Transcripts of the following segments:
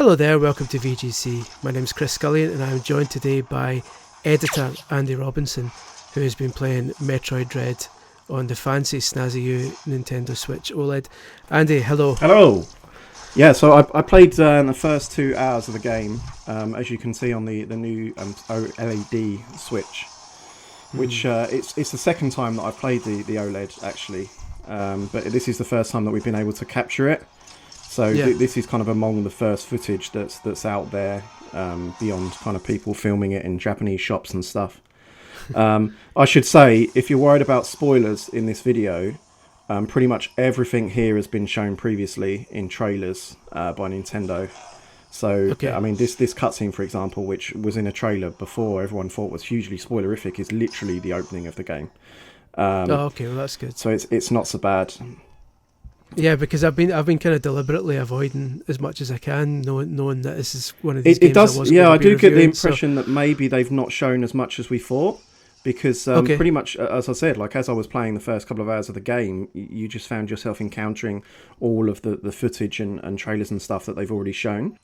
Hello there, welcome to VGC. My name is Chris Scullion and I'm joined today by editor Andy Robinson, who has been playing Metroid Dread on the fancy snazzy Nintendo Switch OLED. Andy, hello. Hello. Yeah, so I played in the first 2 hours of the game, as you can see on the new OLED Switch, which it's the second time that I've played the OLED actually, but this is the first time that we've been able to capture it. So this is kind of among the first footage that's out there, beyond kind of people filming it in Japanese shops and stuff. I should say, if you're worried about spoilers in this video, pretty much everything here has been shown previously in trailers by Nintendo. So, I mean, this cutscene, for example, which was in a trailer before everyone thought was hugely spoilerific, is literally the opening of the game. Well, that's good. So it's not so bad. Yeah, because I've been kind of deliberately avoiding as much as I can, knowing that this is one of these games. It does. I do get the impression that maybe they've not shown as much as we thought, because pretty much, as I said, like as I was playing the first couple of hours of the game, you just found yourself encountering all of the footage and trailers and stuff that they've already shown.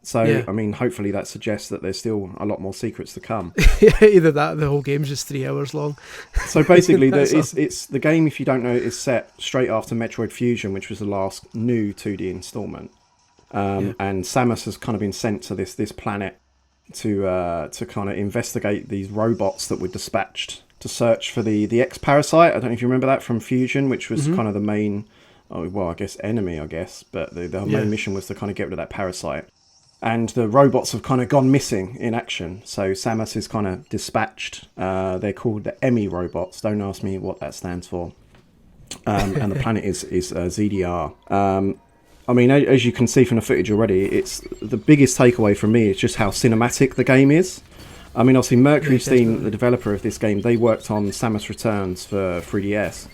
So, I mean, hopefully that suggests that there's still a lot more secrets to come. Either that or the whole game's just 3 hours long. So basically, it's the game, if you don't know, is set straight after Metroid Fusion, which was the last new 2D installment. And Samus has kind of been sent to this planet to kind of investigate these robots that were dispatched to search for the X-Parasite. I don't know if you remember that from Fusion, which was kind of the main, enemy, but the main mission was to kind of get rid of that parasite. And the robots have kind of gone missing in action. So Samus is kind of dispatched. They're called the EMI robots. Don't ask me what that stands for. And the planet is ZDR. I mean, as you can see from the footage already, it's the biggest takeaway from me is just how cinematic the game is. I mean, obviously, Mercury Steam, the developer of this game, they worked on Samus Returns for 3DS.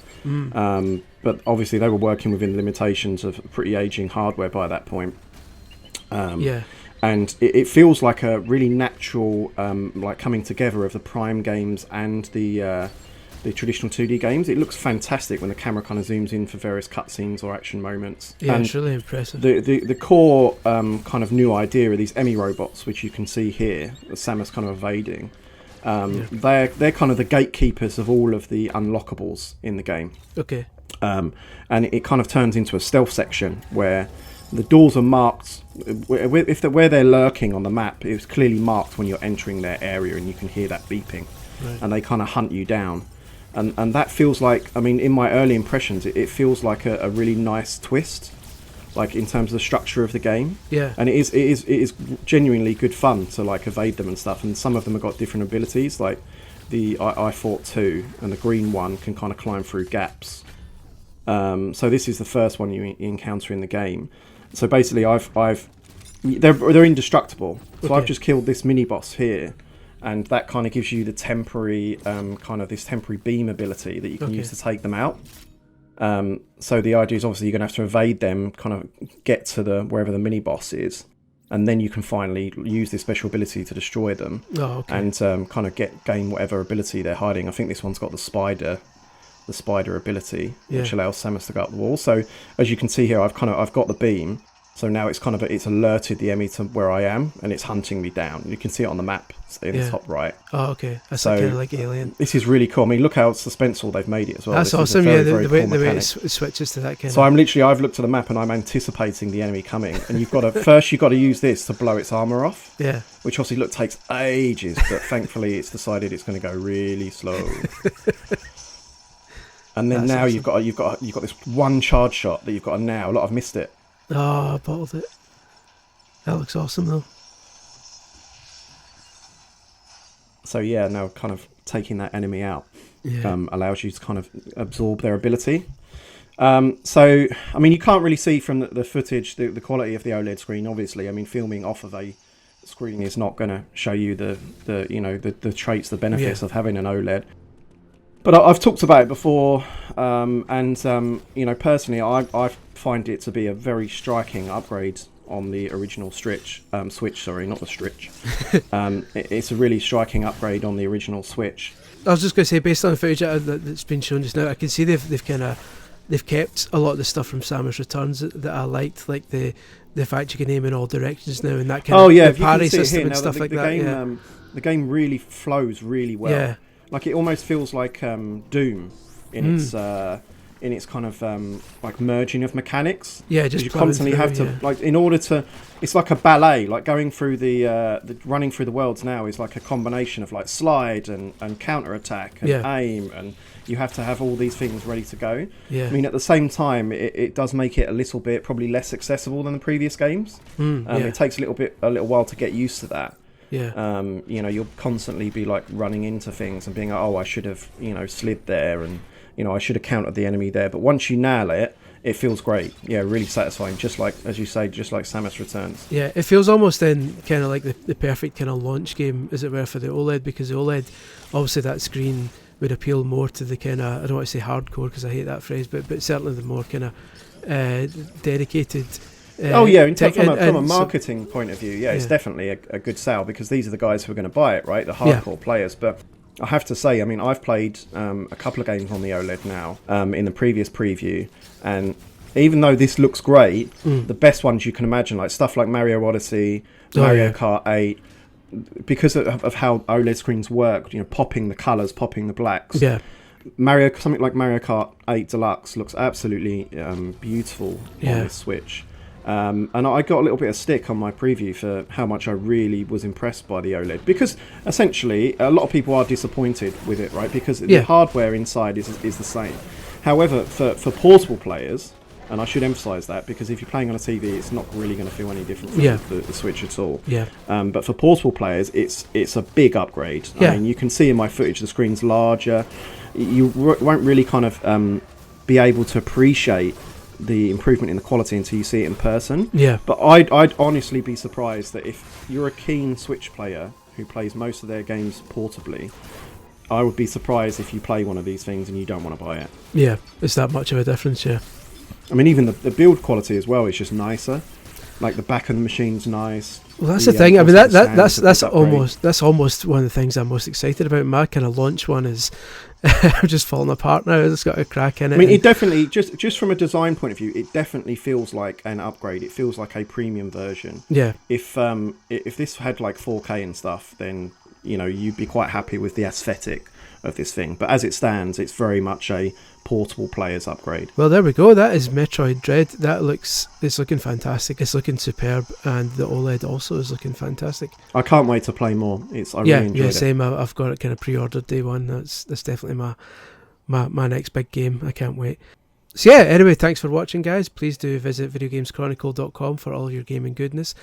But obviously, they were working within the limitations of pretty aging hardware by that point. And it feels like a really natural like coming together of the Prime games and the traditional 2D games. It looks fantastic when the camera kind of zooms in for various cutscenes or action moments. Yeah, and it's really impressive. The core kind of new idea of these EMI robots, which you can see here, Samus kind of evading, they're kind of the gatekeepers of all of the unlockables in the game. Okay. And it kind of turns into a stealth section where the doors are marked. Where they're lurking on the map, it's clearly marked when you're entering their area, and you can hear that beeping, and they kind of hunt you down. And that feels like, I mean, in my early impressions, it feels like a really nice twist, like in terms of the structure of the game. Yeah. And it is genuinely good fun to like evade them and stuff. And some of them have got different abilities, like the I Fought 2 and the green one can kind of climb through gaps. So this is the first one you encounter in the game. So basically, they're indestructible. So I've just killed this mini boss here, and that kind of gives you the temporary this temporary beam ability that you can use to take them out. So the idea is obviously you're going to have to evade them, kind of get to wherever the mini boss is, and then you can finally use this special ability to destroy them. And kind of gain whatever ability they're hiding. I think this one's got the spider ability, which allows Samus to go up the wall. So as you can see here, I've got the beam, so now it's alerted the EMI to where I am, and it's hunting me down. You can see it on the map in the top right. That's kind of like Alien. This is really cool. I mean, look how suspenseful they've made it as well. That's awesome. The way it switches to that kind of. So I've looked at the map and I'm anticipating the enemy coming, and you've got to use this to blow its armor off. Yeah. Which obviously takes ages, but thankfully it's decided it's going to go really slow. And then now awesome. you've got this one charge shot that you've got to nail. I've missed it. Oh, I bottled it. That looks awesome though. So now kind of taking that enemy out allows you to kind of absorb their ability. So I mean, you can't really see from the footage the quality of the OLED screen. Obviously, I mean, filming off of a screen is not going to show you the traits, the benefits of having an OLED. But I've talked about it before, and personally, I find it to be a very striking upgrade on the original Switch. Sorry, not the Switch. It's a really striking upgrade on the original Switch. I was just going to say, based on the footage that's been shown just now, I can see they've they've kept a lot of the stuff from Samus Returns that I liked, like the fact you can aim in all directions now, and that kind of the parry system and stuff like that. The game really flows really well. Yeah. Like it almost feels like Doom in its kind of like merging of mechanics. Yeah, just you constantly have to like in order to. It's like a ballet. Like going through the running through the worlds now is like a combination of like slide and counter attack and aim, and you have to have all these things ready to go. Yeah. I mean, at the same time, it does make it a little bit probably less accessible than the previous games. It takes a little while to get used to that. Yeah. You'll constantly be like running into things and being like, oh, I should have, slid there, and I should have countered the enemy there. But once you nail it, it feels great. Yeah, really satisfying. Just like, as you say, just like Samus Returns. Yeah, it feels almost then kind of like the perfect kind of launch game, as it were, for the OLED, because the OLED, obviously that screen would appeal more to the kind of, I don't want to say hardcore because I hate that phrase, but certainly the more kind of dedicated. From a marketing point of view, it's definitely a good sale, because these are the guys who are going to buy it, right? The hardcore players. But I have to say, I mean, I've played a couple of games on the OLED now in the previous preview, and even though this looks great, the best ones you can imagine, like stuff like Mario Odyssey, Mario Kart 8, because of how OLED screens work, popping the colours, popping the blacks. Yeah. Something like Mario Kart 8 Deluxe looks absolutely beautiful on this Switch. And I got a little bit of stick on my preview for how much I really was impressed by the OLED, because essentially a lot of people are disappointed with it, right? Because the hardware inside is the same. However, for portable players, and I should emphasise that, because if you're playing on a TV, it's not really going to feel any different from the Switch at all. Yeah. But for portable players, it's a big upgrade. Yeah. I mean, you can see in my footage the screen's larger. You won't really kind of be able to appreciate the improvement in the quality until you see it in person. Yeah. But I'd honestly be surprised that if you're a keen Switch player who plays most of their games portably, I would be surprised if you play one of these things and you don't want to buy it. Yeah, it's that much of a difference, yeah. I mean, even the build quality as well is just nicer. Like the back of the machine's nice. Well, that's the thing. I mean, that's almost one of the things I'm most excited about. My kind of launch one is just falling apart now. It's got a crack in it. I mean, it definitely, just from a design point of view, it definitely feels like an upgrade. It feels like a premium version. Yeah. If this had like 4K and stuff, then you'd be quite happy with the aesthetic of this thing. But as it stands, it's very much a portable player's upgrade. Well, there we go. That is Metroid Dread. It's looking fantastic. It's looking superb, and the OLED also is looking fantastic. I can't wait to play more. I really enjoyed it. Same. I've got it kind of pre-ordered day one. That's definitely my next big game. I can't wait. So yeah, anyway, thanks for watching, guys. Please do visit videogameschronicle.com for all your gaming goodness.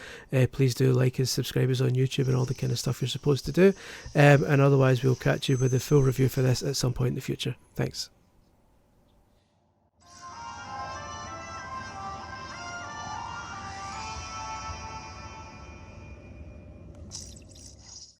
Please do like and subscribe us on YouTube and all the kind of stuff you're supposed to do. And otherwise, we'll catch you with a full review for this at some point in the future. Thanks.